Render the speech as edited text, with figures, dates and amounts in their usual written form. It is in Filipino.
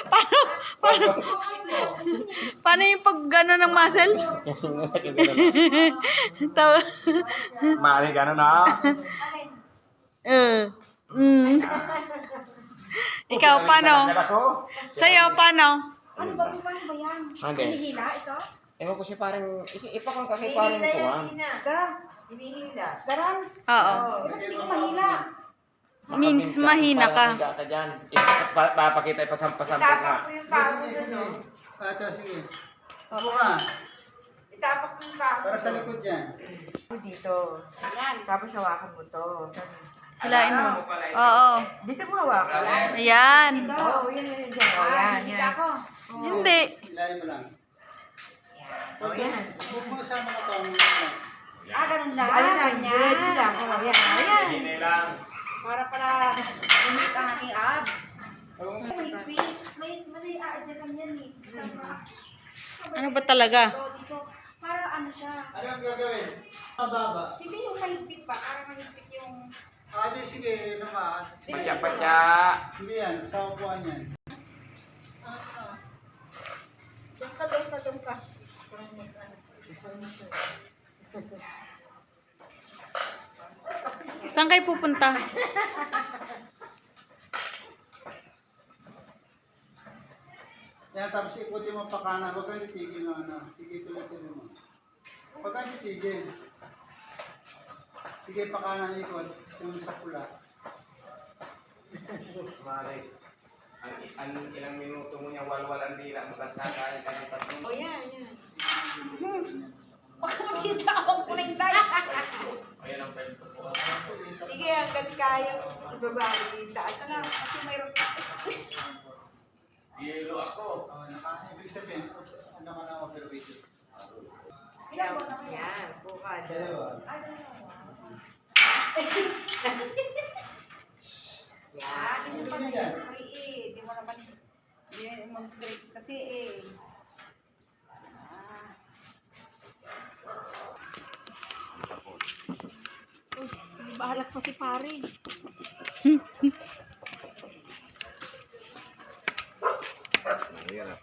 Paano? Paano? Paano yung pag gano'n ng muscle? Mali gano'n na. Ikaw, paano? Sa'yo, paano? Ano ba yan? Hindi. Hinihila ito? Ewan ko si parang, ipakang kasi parang kuwan. Hinihila. Garang? Oo. Ba't hindi ko mahila? Means mahina ka. Parang ka dyan. Papakita, ipasampasampo Itapak nga. ko yung pako dun, no? Ito, sige. Buka. Itapak ko yung pako. Para sa likod yan. Dito. Ayan. Tapos hawakan mo to. Hilain mo. Oo. Dito mo hawakan. Ayan. Oo, yun. Oh, yan, yan. Hindi. Hilahin mo lang. Oh, yan. Huwag mo sama ka pa. Ganun lang. Ayan, diretso lang. Oh, yan. Ayan. Hindi lang. Para umit ang aking abs. May a-adjustan yan eh. Ano ba talaga? Dito. Para ano siya. Ano ang gagawin? Mababa. Hindi yung mahigpit pa. Para mahigpit yung... Di sige, naman. Patya-patya. Hindi yan, sa upuan yan. Diyan ka, doon ka. Saan kayo pupunta? Yan, tapos ikutin mo pa kanan. Huwag kang titigil na ano. Sige, tuloy-tuloy mo. Huwag kang titigil. Sige, pa kanan ikot. Yung sa pula. Mali. Ang ilang minuto mo niya walwalan dila mo tapos kakain ka ng tatlong. O yan, yan. Baka makita akong kulay tayo. Ayan ang pwede po. Sige, hanggang kaya ibaba. Taas na. Kasi mayroon. Yelo ako. Ibig sabihin, ano ka na overweight? Yan, yan. Bukad. Dalawa. Yan, hindi pa na yung maliit. Hindi mo naman i-demonstrate kasi eh. Uy, bahalak pa si pare. Mahirap.